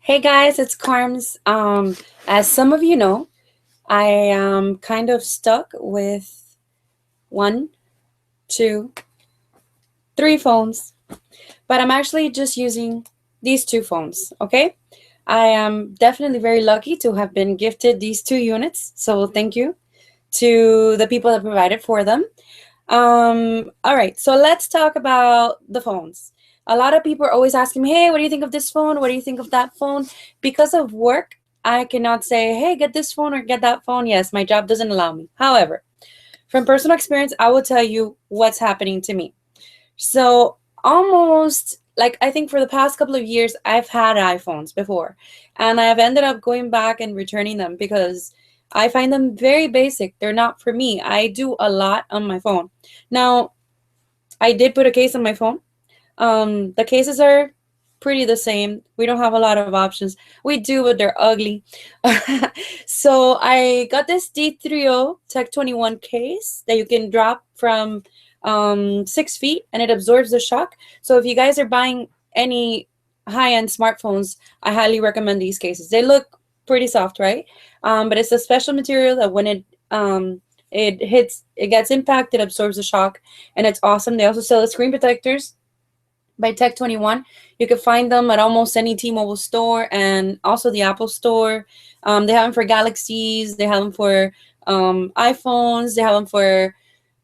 Hey guys, it's Carms. As some of you know, I am kind of stuck with one, two, three phones, but I'm actually just using these two phones, okay? I am definitely very lucky to have been gifted these two units, so thank you to the people that provided for them. All right, so let's talk about the phones. A lot of people are always asking me, hey, what do you think of this phone? What do you think of that phone? Because of work, I cannot say, hey, get this phone or get that phone. Yes, my job doesn't allow me. However, from personal experience, I will tell you what's happening to me. So, almost like I think for the past couple of years, I've had iPhones before, and I have ended up going back and returning them because I find them very basic. They're not for me. I do a lot on my phone. Now, I did put a case on my phone. The cases are pretty the same. We don't have a lot of options. We do, but they're ugly. So I got this D3O Tech 21 case that you can drop from 6 feet and it absorbs the shock. So if you guys are buying any high-end smartphones, I highly recommend these cases. They look pretty soft, right? But it's a special material that when it hits, it gets impact, it absorbs the shock, and it's awesome. They also sell the screen protectors by Tech 21. You can find them at almost any T-Mobile store and also the Apple store. They have them for Galaxies, they have them for iPhones, they have them for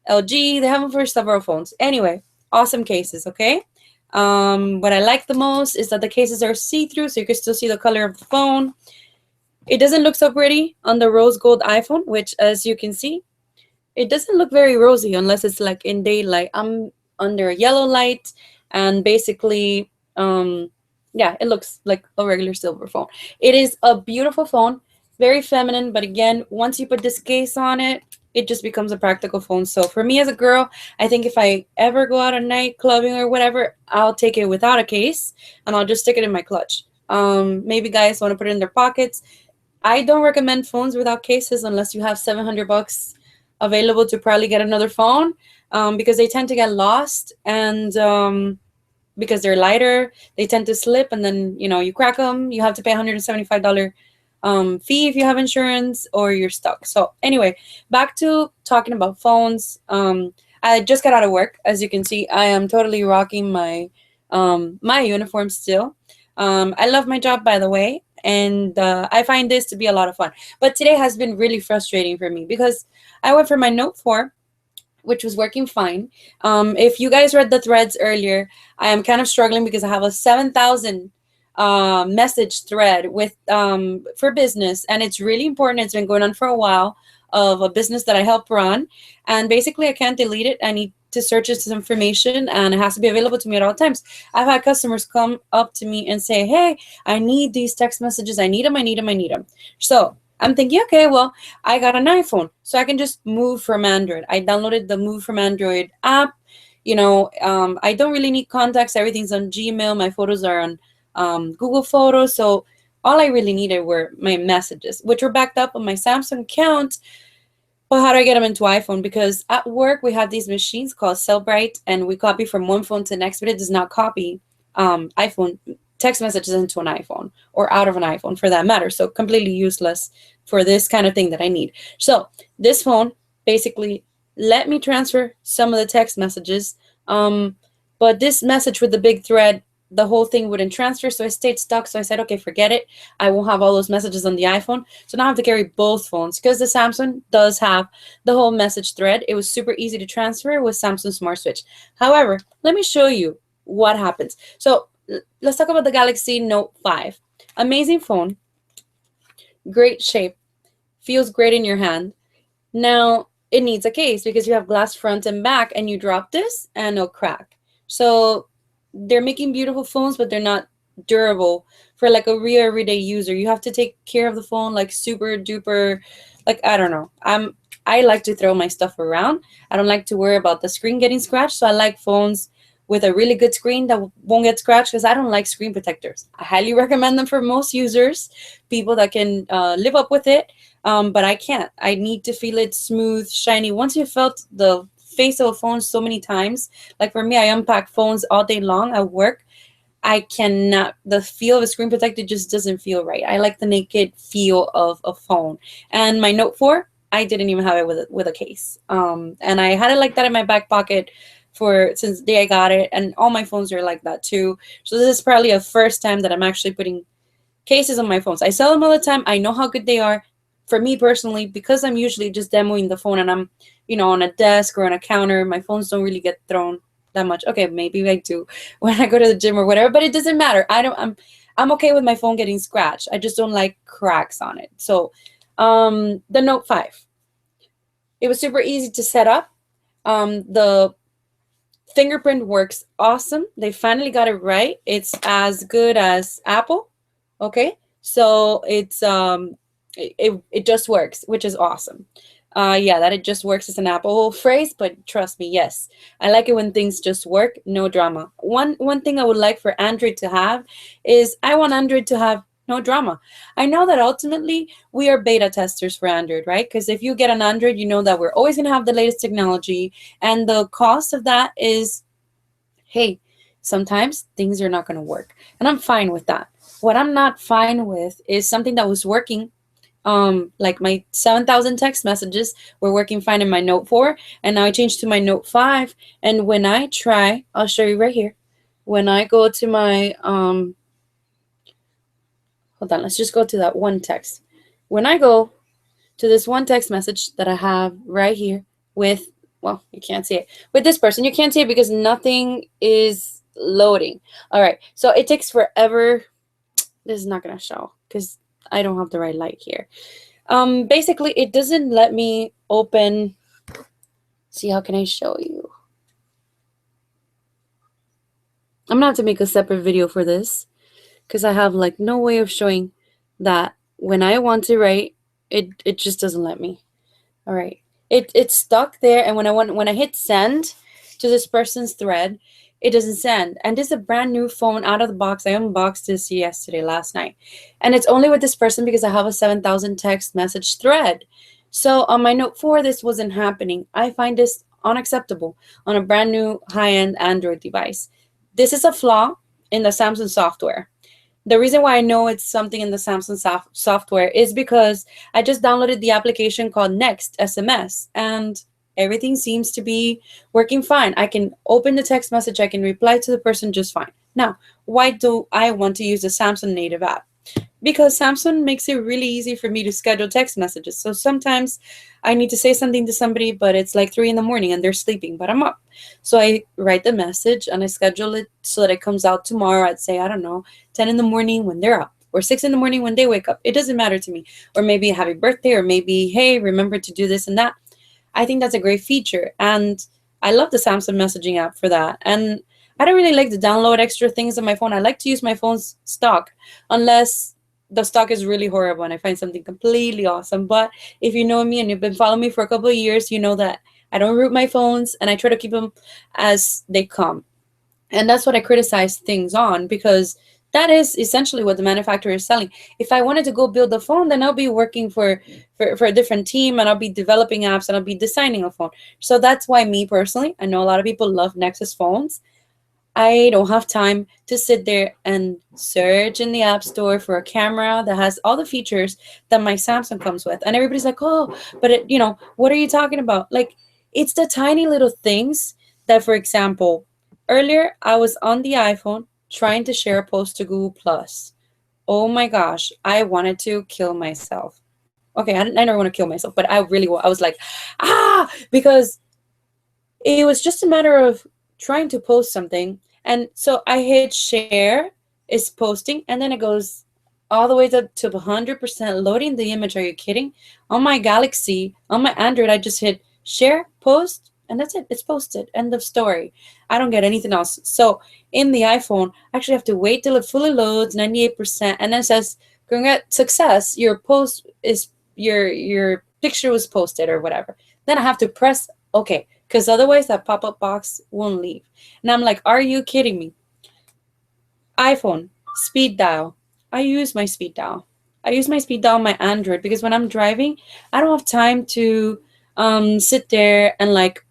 LG, they have them for several phones. Anyway, awesome cases, okay? What I like the most is that the cases are see-through, so you can still see the color of the phone. It doesn't look so pretty on the rose gold iPhone, which, as you can see, it doesn't look very rosy unless it's like in daylight. I'm under a yellow light, and basically, yeah, it looks like a regular silver phone. It is a beautiful phone, very feminine, but again, once you put this case on it, it just becomes a practical phone. So for me as a girl, I think if I ever go out at night clubbing or whatever, I'll take it without a case and I'll just stick it in my clutch. Maybe guys want to put it in their pockets. I don't recommend phones without cases unless you have 700 bucks available to probably get another phone, because they tend to get lost, and because they're lighter, they tend to slip, and then you crack them. You have to pay $175 fee if you have insurance, or you're stuck. So anyway, back to talking about phones. I just got out of work. As you can see, I am totally rocking my uniform still. I love my job, by the way, and I find this to be a lot of fun. But today has been really frustrating for me because I went for my Note 4, which was working fine. If you guys read the threads earlier, I am kind of struggling because I have a 7,000 message thread with for business, and it's really important. It's been going on for a while, of a business that I help run, and basically I can't delete it. I need to search this information, and it has to be available to me at all times. I've had customers come up to me and say, "Hey, I need these text messages. I need them. I need them. I need them." So I'm thinking, okay, well, I got an iPhone, so I can just move from Android. I downloaded the Move from Android app. I don't really need contacts. Everything's on Gmail. My photos are on Google Photos. So all I really needed were my messages, which were backed up on my Samsung account. But how do I get them into iPhone? Because at work we have these machines called Cellbrite, and we copy from one phone to the next, but it does not copy iPhone text messages into an iPhone or out of an iPhone for that matter. So completely useless for this kind of thing that I need. So this phone basically let me transfer some of the text messages. But this message with the big thread, the whole thing wouldn't transfer, so I stayed stuck. So I said, okay, forget it. I won't have all those messages on the iPhone. So now I have to carry both phones because the Samsung does have the whole message thread. It was super easy to transfer with Samsung Smart Switch. However, let me show you what happens. So let's talk about the Galaxy Note 5. Amazing phone, great shape, feels great in your hand. Now, it needs a case because you have glass front and back, and you drop this and it'll crack. So they're making beautiful phones, but they're not durable for like a real everyday user. You have to take care of the phone like super duper, like I don't know. I like to throw my stuff around. I don't like to worry about the screen getting scratched. So I like phones with a really good screen that won't get scratched because I don't like screen protectors. I highly recommend them for most users, people that can live up with it. But I can't. I need to feel it smooth, shiny. Once you've felt the face of a phone so many times, like for me, I unpack phones all day long at work. I cannot, the feel of a screen protector just doesn't feel right. I like the naked feel of a phone. And my Note 4, I didn't even have it with a case. And I had it like that in my back pocket for since the day I got it, and all my phones are like that too. So this is probably a first time that I'm actually putting cases on my phones. I sell them all the time. I know how good they are. For me personally, because I'm usually just demoing the phone and I'm, on a desk or on a counter, my phones don't really get thrown that much. Okay, maybe I do when I go to the gym or whatever, but it doesn't matter. I'm okay with my phone getting scratched. I just don't like cracks on it. So, the Note 5. It was super easy to set up. The fingerprint works awesome. They finally got it right. It's as good as Apple. Okay, so it just works, which is awesome. Yeah, that it just works is an Apple phrase, but trust me, yes, I like it when things just work, no drama. One thing I would like for Android to have is I want Android to have no drama. I know that ultimately we are beta testers for Android, right? Because if you get an Android, you know that we're always going to have the latest technology, and the cost of that is, hey, sometimes things are not going to work, and I'm fine with that. What I'm not fine with is something that was working, like my 7,000 text messages were working fine in my Note 4, and now I changed to my Note 5. And when I try, I'll show you right here. When I go to my, hold on, let's just go to that one text. When I go to this one text message that I have right here with, well, you can't see it. With this person, you can't see it because nothing is loading. All right, so it takes forever. This is not going to show because I don't have the right light here. Basically, it doesn't let me open. See, how can I show you? I'm gonna have to make a separate video for this because I have like no way of showing that when I want to write, it just doesn't let me. All right, it's stuck there, and when I hit send to this person's thread, it doesn't send. And this is a brand new phone out of the box. I unboxed this last night, and it's only with this person because I have a 7,000 text message thread. So on my Note 4, this wasn't happening. I find this unacceptable on a brand new high-end Android device. This is a flaw in the Samsung software. The reason why I know it's something in the Samsung software is because I just downloaded the application called Next SMS, and everything seems to be working fine. I can open the text message, I can reply to the person just fine. Now, why do I want to use the Samsung native app? Because Samsung makes it really easy for me to schedule text messages. So sometimes I need to say something to somebody, but it's like 3 in the morning and they're sleeping, but I'm up. So I write the message and I schedule it so that it comes out tomorrow at, say, I don't know, 10 in the morning when they're up, or 6 in the morning when they wake up. It doesn't matter to me. Or maybe happy birthday, or maybe, hey, remember to do this and that. I think that's a great feature. And I love the Samsung messaging app for that. And I don't really like to download extra things on my phone. I like to use my phone's stock, unless the stock is really horrible and I find something completely awesome. But if you know me and you've been following me for a couple of years, you know that I don't root my phones and I try to keep them as they come. And that's what I criticize things on, because that is essentially what the manufacturer is selling. If I wanted to go build a phone, then I'll be working for a different team, and I'll be developing apps, and I'll be designing a phone. So that's why, me personally, I know a lot of people love Nexus phones. I don't have time to sit there and search in the App Store for a camera that has all the features that my Samsung comes with. And everybody's like, oh, but what are you talking about? Like, it's the tiny little things that, for example, earlier I was on the iPhone trying to share a post to Google Plus. Oh my gosh, I wanted to kill myself. Okay, I never want to kill myself, but I was like, because it was just a matter of trying to post something. And so I hit share, is posting, and then it goes all the way up to 100% loading the image. Are you kidding? On my Galaxy, on my Android, I just hit share, post, and that's it. It's posted. End of story. I don't get anything else. So in the iPhone, I actually have to wait till it fully loads, 98%, and then it says, congrats, success, your post is, your picture was posted or whatever. Then I have to press okay, because otherwise that pop-up box won't leave. And I'm like, are you kidding me? iPhone, speed dial. I use my speed dial. I use my speed dial on my Android because when I'm driving, I don't have time to sit there and like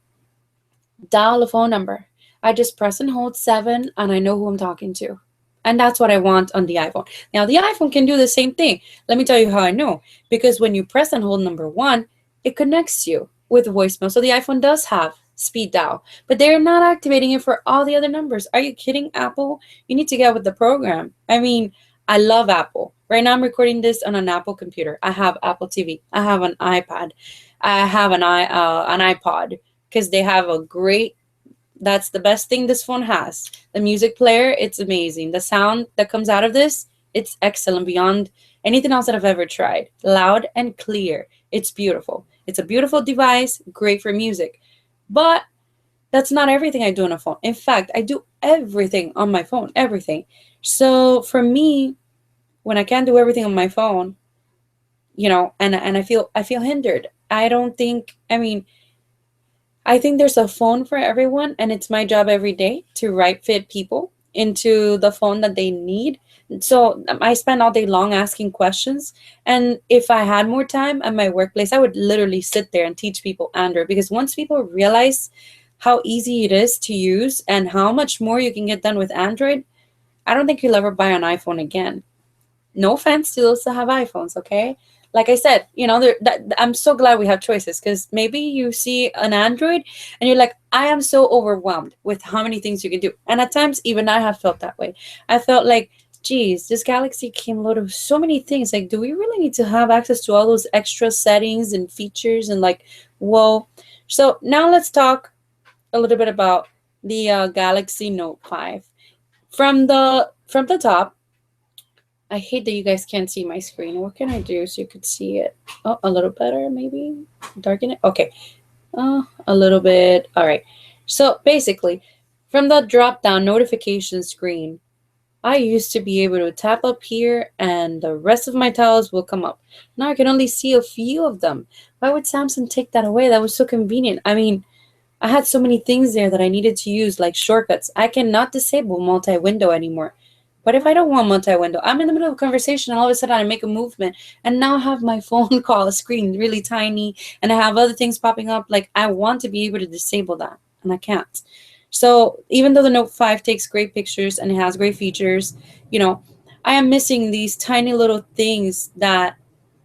dial a phone number. I just press and hold 7 and I know who I'm talking to. And that's what I want on the iPhone. Now, the iPhone can do the same thing. Let me tell you how I know. Because when you press and hold number one, it connects you with voicemail. So the iPhone does have speed dial, but they're not activating it for all the other numbers. Are you kidding, Apple? You need to get with the program. I mean, I love Apple. Right now, I'm recording this on an Apple computer. I have Apple TV. I have an iPad. I have an iPod because they have a great, that's the best thing this phone has. The music player, it's amazing. The sound that comes out of this, it's excellent beyond anything else that I've ever tried. Loud and clear. It's beautiful. It's a beautiful device, great for music. But that's not everything I do on a phone. In fact, I do everything on my phone, everything. So for me, when I can't do everything on my phone, and I feel hindered. I don't think, I mean, I think there's a phone for everyone, and it's my job every day to right fit people into the phone that they need. So I spend all day long asking questions. And if I had more time at my workplace, I would literally sit there and teach people Android, because once people realize how easy it is to use and how much more you can get done with Android, I don't think you'll ever buy an iPhone again. No offense to those that have iPhones, okay? Like I said, I'm so glad we have choices, because maybe you see an Android and you're like, I am so overwhelmed with how many things you can do. And at times, even I have felt that way. I felt like, geez, this Galaxy came loaded with so many things. Like, do we really need to have access to all those extra settings and features? And like, whoa. So now let's talk a little bit about the Galaxy Note 5. From the top, I hate that you guys can't see my screen. What can I do so you could see it? Oh, a little better, maybe? Darken it? Okay. A little bit. All right. So basically, from the drop down notification screen, I used to be able to tap up here and the rest of my tiles will come up. Now I can only see a few of them. Why would Samsung take that away? That was so convenient. I mean, I had so many things there that I needed to use, like shortcuts. I cannot disable multi-window anymore. But if I don't want multi-window, I'm in the middle of a conversation and all of a sudden I make a movement and now I have my phone call screen really tiny and I have other things popping up. Like, I want to be able to disable that and I can't. So even though the Note 5 takes great pictures and it has great features, you know, I am missing these tiny little things that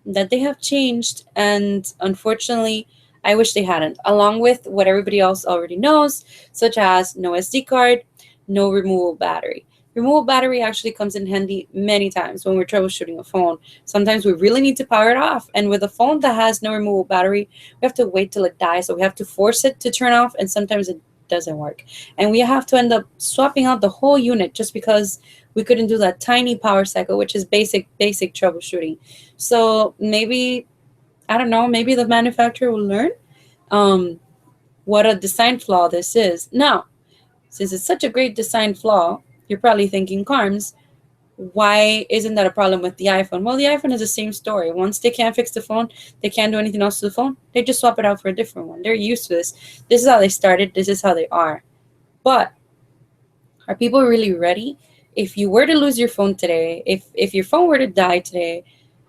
they have changed, and unfortunately I wish they hadn't, along with what everybody else already knows, such as no SD card, no removable battery. Removable battery actually comes in handy many times when we're troubleshooting a phone. Sometimes we really need to power it off, and with a phone that has no removable battery, we have to wait till it dies, so we have to force it to turn off, and sometimes it doesn't work, and we have to end up swapping out the whole unit just because we couldn't do that tiny power cycle, which is basic troubleshooting. So maybe, I don't know, maybe the manufacturer will learn um, what a design flaw this is. Now, since it's such a great design flaw, you're probably thinking, Carms, why isn't that a problem with the iPhone? Well, the iPhone is the same story. Once they can't fix the phone, they can't do anything else to the phone, they just swap it out for a different one. They're used to this. This is how they started. This is how they are. But are people really ready? If you were to lose your phone today, if your phone were to die today,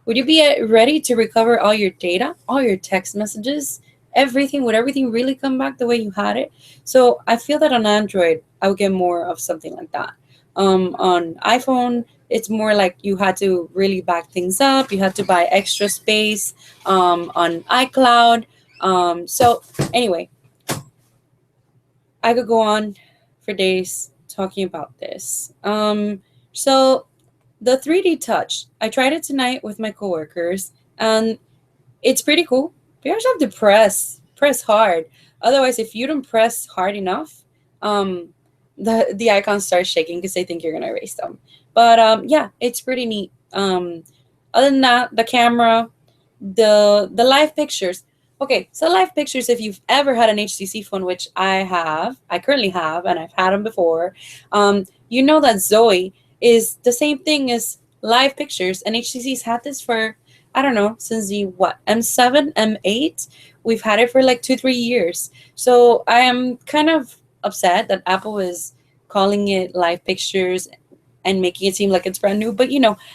would you be ready to recover all your data, all your text messages, everything? Would everything really come back the way you had it? So I feel that on Android, I would get more of something like that. On iPhone, it's more like you had to really back things up. You had to buy extra space on iCloud. So anyway, I could go on for days talking about this. So the 3D touch, I tried it tonight with my coworkers, and it's pretty cool. But you also have to press hard. Otherwise, if you don't press hard enough, um, the icons start shaking because they think you're gonna erase them. But yeah, it's pretty neat. Other than that, the camera, the live pictures. Okay, so live pictures, if you've ever had an HTC phone, which I currently have, and I've had them before, you know that Zoe is the same thing as live pictures, and HTC's had this for, I don't know, since the what, M7, M8? We've had it for like 2, 3 years. So I am kind of upset that Apple is calling it live pictures and making it seem like it's brand new. But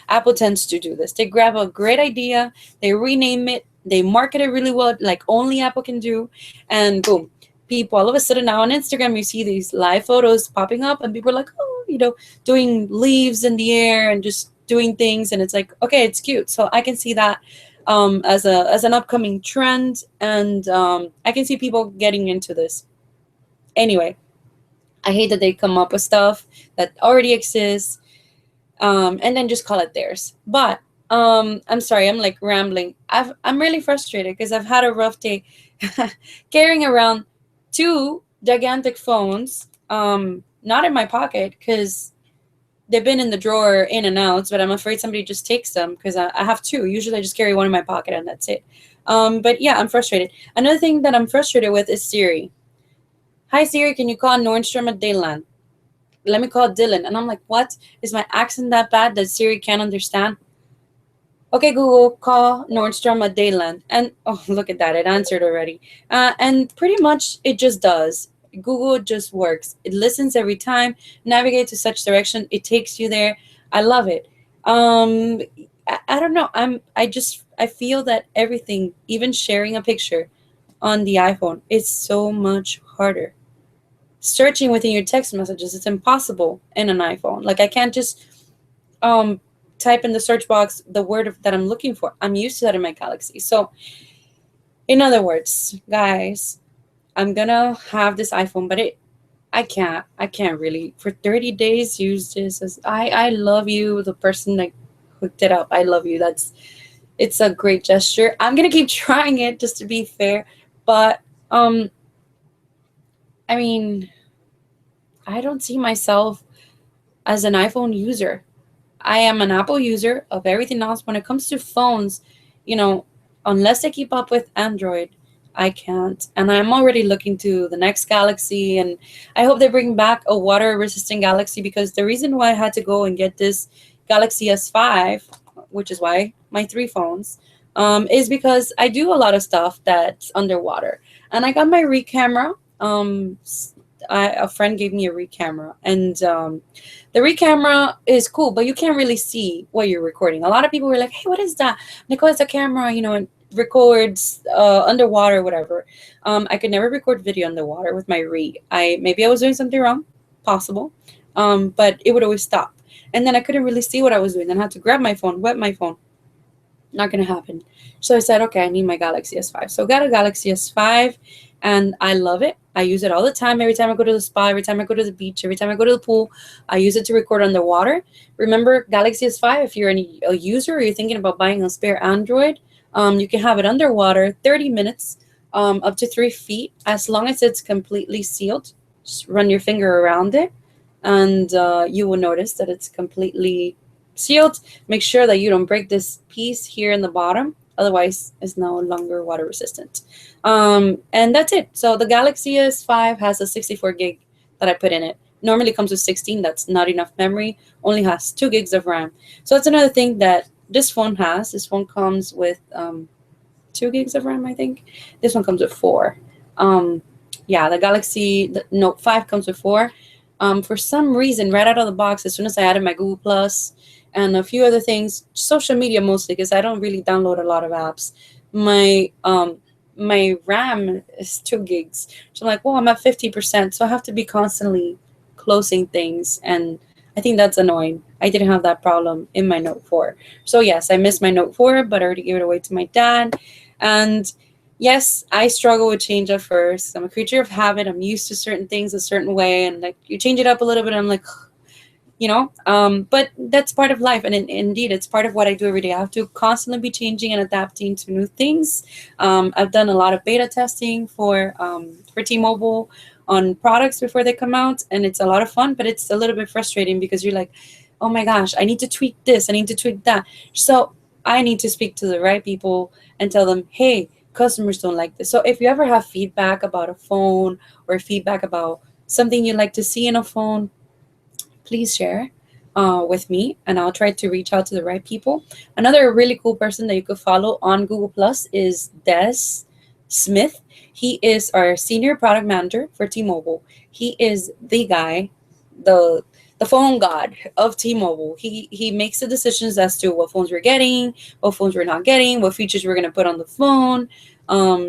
Apple tends to do this. They grab a great idea, they rename it, they market it really well, like only Apple can do, and boom, people. All of a sudden now on Instagram, you see these live photos popping up, and people are like, oh, doing leaves in the air and just doing things, and it's like, okay, it's cute. So I can see that as an upcoming trend, and I can see people getting into this. Anyway, I hate that they come up with stuff that already exists, and then just call it theirs. But I'm sorry, I'm like rambling. I'm really frustrated because I've had a rough day carrying around two gigantic phones, not in my pocket because they've been in the drawer in and out, but I'm afraid somebody just takes them because I have two. Usually I just carry one in my pocket and that's it. But yeah, I'm frustrated. Another thing that I'm frustrated with is Siri. Hi Siri, can you call Nordstrom at Dayland? Let me call Dylan. And I'm like, what? Is my accent that bad that Siri can't understand? Okay, Google, call Nordstrom at Dayland. And oh, look at that. It answered already. And pretty much it just does. Google just works. It listens every time, navigate to such direction. It takes you there. I love it. Um, I don't know. I feel that everything, even sharing a picture on the iPhone, is so much harder. Searching within your text messages, it's impossible in an iPhone. Like I can't just um type in the search box the word that I'm looking for. I'm used to that in my Galaxy. So in other words, guys, I'm gonna have this iPhone, but I can't really for 30 days use this as I love you, the person that hooked it up. I love you. It's a great gesture. I'm gonna keep trying it just to be fair, but um I mean, I don't see myself as an iPhone user. I am an Apple user of everything else. When it comes to phones, you know, unless I keep up with Android, I can't. And I'm already looking to the next Galaxy, and I hope they bring back a water resistant Galaxy because the reason why I had to go and get this Galaxy S5, which is why my three phones, is because I do a lot of stuff that's underwater. And I got my Re camera. A friend gave me a Re camera, and the Re camera is cool, but you can't really see what you're recording. A lot of people were like, "Hey, what is that?" Nicole, it's a camera, and records underwater, whatever. I could never record video underwater with my Re. Maybe I was doing something wrong, possible, but it would always stop, and then I couldn't really see what I was doing. Then I had to grab my phone, wet my phone. Not gonna happen. So I said, okay, I need my Galaxy S5. So I got a Galaxy S5, and I love it. I use it all the time. Every time I go to the spa, every time I go to the beach, every time I go to the pool, I use it to record underwater. Remember, Galaxy S5, if you're a user or you're thinking about buying a spare Android, you can have it underwater 30 minutes, up to 3 feet, as long as it's completely sealed. Just run your finger around it, and you will notice that it's completely sealed. Make sure that you don't break this piece here in the bottom, otherwise it's no longer water resistant. And that's it. So the Galaxy S5 has a 64 gig that I put in it. Normally comes with 16. That's not enough memory. Only has 2 gigs of RAM. So that's another thing that this phone has. This phone comes with 2 gigs of RAM, I think. This one comes with 4. Yeah, the Note 5 comes with 4. For some reason, right out of the box, as soon as I added my Google Plus and a few other things, social media mostly, because I don't really download a lot of apps. My RAM is 2 gigs. So I'm like, well, I'm at 50%, so I have to be constantly closing things, and I think that's annoying. I didn't have that problem in my Note 4. So yes, I missed my Note 4, but I already gave it away to my dad. And yes, I struggle with change at first. I'm a creature of habit. I'm used to certain things a certain way, and like you change it up a little bit, I'm like, but that's part of life, and indeed it's part of what I do every day. I have to constantly be changing and adapting to new things. I've done a lot of beta testing for T-Mobile on products before they come out, and it's a lot of fun, but it's a little bit frustrating because you're like, oh my gosh, I need to tweak this, I need to tweak that. So I need to speak to the right people and tell them, hey, customers don't like this. So if you ever have feedback about a phone or feedback about something you'd like to see in a phone, please share with me, and I'll try to reach out to the right people. Another really cool person that you could follow on Google Plus is Des Smith. He is our senior product manager for T-Mobile. He is the guy, the phone god of T-Mobile. He makes the decisions as to what phones we're getting, what phones we're not getting, what features we're going to put on the phone.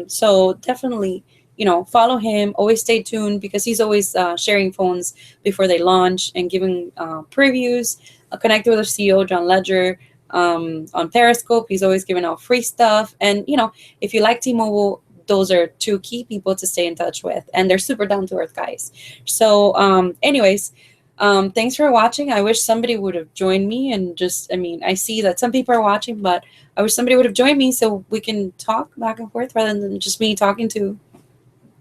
So definitely follow him. Always stay tuned because he's always sharing phones before they launch and giving previews. Connected with our CEO, John Ledger, on Periscope. He's always giving out free stuff. And, if you like T-Mobile, those are two key people to stay in touch with. And they're super down to earth guys. So, anyways, thanks for watching. I wish somebody would have joined me and I see that some people are watching, but I wish somebody would have joined me so we can talk back and forth rather than just me talking to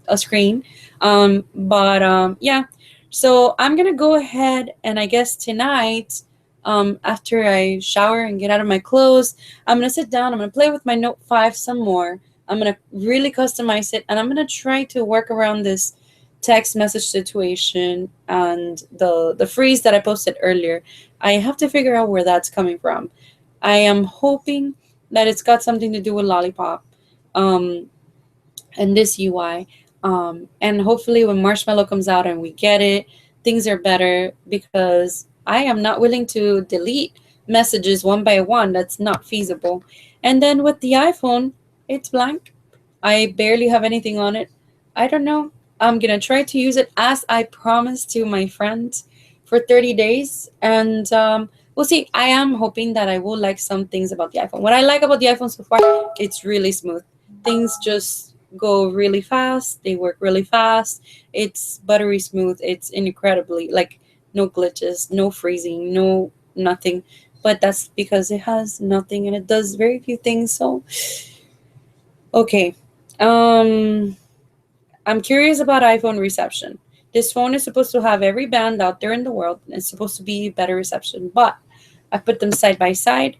a screen. Yeah. So I'm going to go ahead and I guess tonight, after I shower and get out of my clothes, I'm going to sit down. I'm going to play with my Note 5 some more. I'm going to really customize it, and I'm going to try to work around this text message situation and the freeze that I posted earlier. I have to figure out where that's coming from. I am hoping that it's got something to do with Lollipop and this UI. And hopefully when Marshmallow comes out and we get it, things are better, because I am not willing to delete messages one by one. That's not feasible. And then with the iPhone, it's blank. I barely have anything on it. I don't know. I'm going to try to use it as I promised to my friends for 30 days. And we'll see. I am hoping that I will like some things about the iPhone. What I like about the iPhone so far, it's really smooth. Things just go really fast. They work really fast. It's buttery smooth. It's incredibly, like, no glitches, no freezing, no nothing. But that's because it has nothing and it does very few things. So, okay. I'm curious about iPhone reception. This phone is supposed to have every band out there in the world, and it's supposed to be better reception. But I put them side by side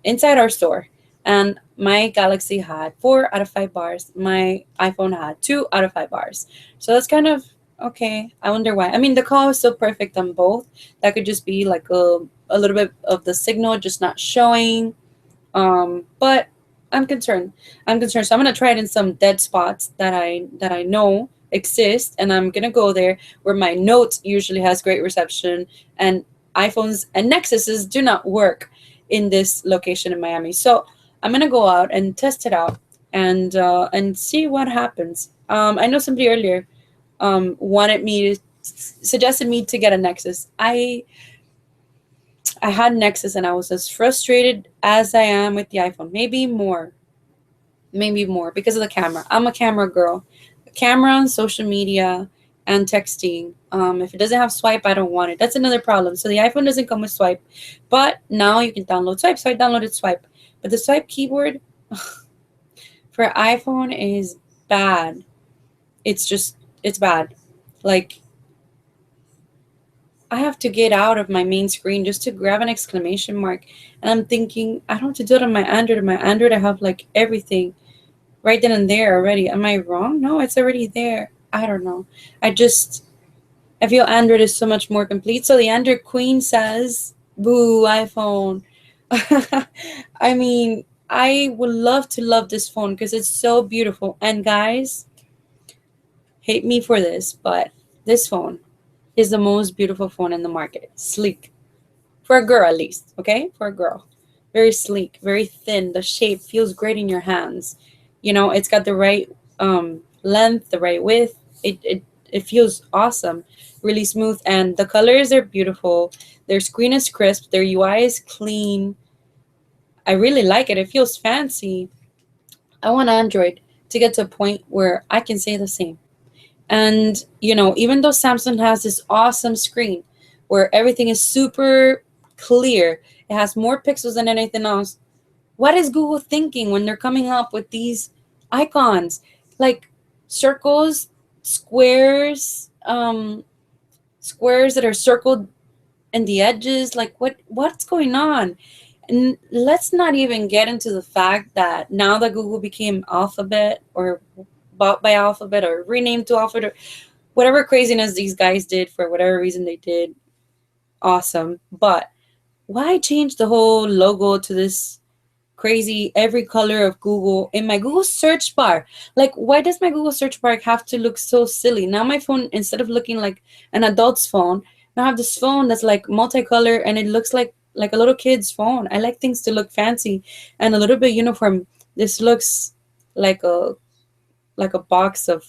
inside our store, and my Galaxy had 4 out of 5 bars. My iPhone had 2 out of 5 bars. So that's kind of okay. I wonder why. I mean, the call is still perfect on both. That could just be like a little bit of the signal just not showing. But I'm concerned. I'm concerned. So I'm gonna try it in some dead spots that I know exist, and I'm gonna go there where my Note usually has great reception, and iPhones and Nexuses do not work in this location in Miami. So I'm gonna go out and test it out and see what happens. I know somebody earlier wanted me to suggested me to get a Nexus. I had Nexus and I was as frustrated as I am with the iPhone. Maybe more because of the camera. I'm a camera girl. Camera on social media and texting. If it doesn't have swipe, I don't want it. That's another problem. So the iPhone doesn't come with swipe, but now you can download swipe. So I downloaded swipe, but the swipe keyboard for iPhone is bad. It's bad. Like, I have to get out of my main screen just to grab an exclamation mark. And I'm thinking, I don't have to do it on my Android. On my Android, I have like everything right then and there already. Am I wrong? No, it's already there. I don't know. I feel Android is so much more complete. So the Android queen says, boo, iPhone. I mean, I would love to love this phone because it's so beautiful. And guys, hate me for this, but this phone is the most beautiful phone in the market. Sleek. For a girl, at least. Okay? For a girl. Very sleek, very thin. The shape feels great in your hands. It's got the right length, the right width. It feels awesome. Really smooth. And the colors are beautiful. Their screen is crisp. Their UI is clean. I really like it. It feels fancy. I want Android to get to a point where I can say the same. And, even though Samsung has this awesome screen where everything is super clear, it has more pixels than anything else. What is Google thinking when they're coming up with these icons? Like circles, squares, squares that are circled in the edges. Like what's going on? And let's not even get into the fact that now that Google became Alphabet or bought by Alphabet or renamed to Alphabet, or whatever craziness these guys did for whatever reason they did, awesome. But why change the whole logo to this crazy every color of Google in my Google search bar? Like, why does my Google search bar have to look so silly? Now my phone, instead of looking like an adult's phone, now I have this phone that's like multicolor and it looks like a little kid's phone. I like things to look fancy and a little bit uniform. This looks like a like a box of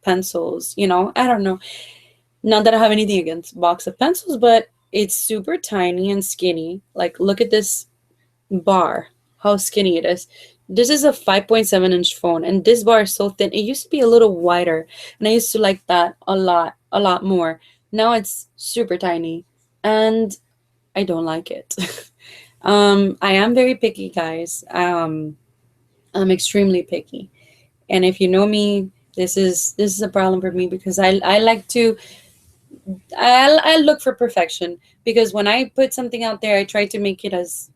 pencils, you know? I don't know. Not that I have anything against box of pencils, but it's super tiny and skinny. Like, look at this bar, how skinny it is. This is a 5.7-inch phone, and this bar is so thin. It used to be a little wider, and I used to like that a lot more. Now it's super tiny, and I don't like it. I am very picky, guys. I'm extremely picky, and if you know me, this is a problem for me because I like to I look for perfection because when I put something out there, I try to make it as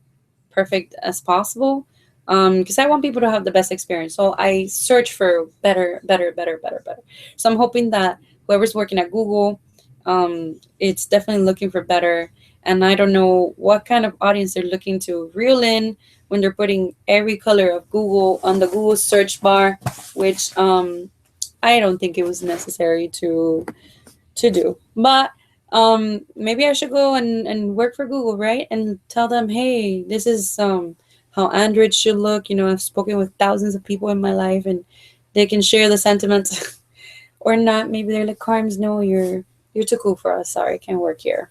perfect as possible because I want people to have the best experience. So I search for better, better, better, better, better. So I'm hoping that whoever's working at Google, it's definitely looking for better. And I don't know what kind of audience they're looking to reel in when they're putting every color of Google on the Google search bar, which I don't think it was necessary to do. But maybe I should go and work for Google, right? And tell them, hey, this is how Android should look. You know, I've spoken with thousands of people in my life and they can share the sentiments or not. Maybe they're like, Carms, no, you're too cool for us. Sorry, can't work here.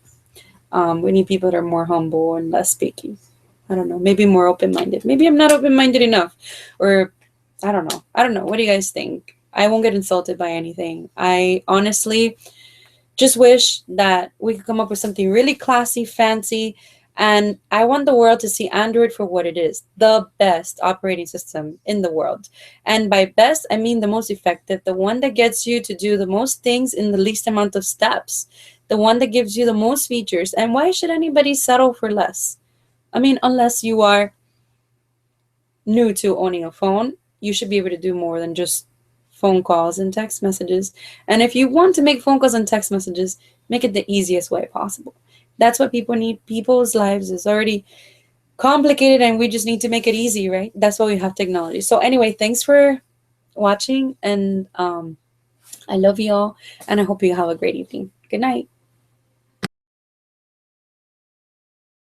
We need people that are more humble and less speaking. I don't know. Maybe more open minded. Maybe I'm not open minded enough. Or I don't know. I don't know. What do you guys think? I won't get insulted by anything. I honestly just wish that we could come up with something really classy, fancy, and I want the world to see Android for what it is, the best operating system in the world. And by best, I mean the most effective, the one that gets you to do the most things in the least amount of steps, the one that gives you the most features. And why should anybody settle for less? I mean, unless you are new to owning a phone, you should be able to do more than just phone calls and text messages. And if you want to make phone calls and text messages, make it the easiest way possible. That's what people need. People's lives is already complicated and we just need to make it easy, right? That's why we have technology. So anyway, thanks for watching and I love you all and I hope you have a great evening. Good night.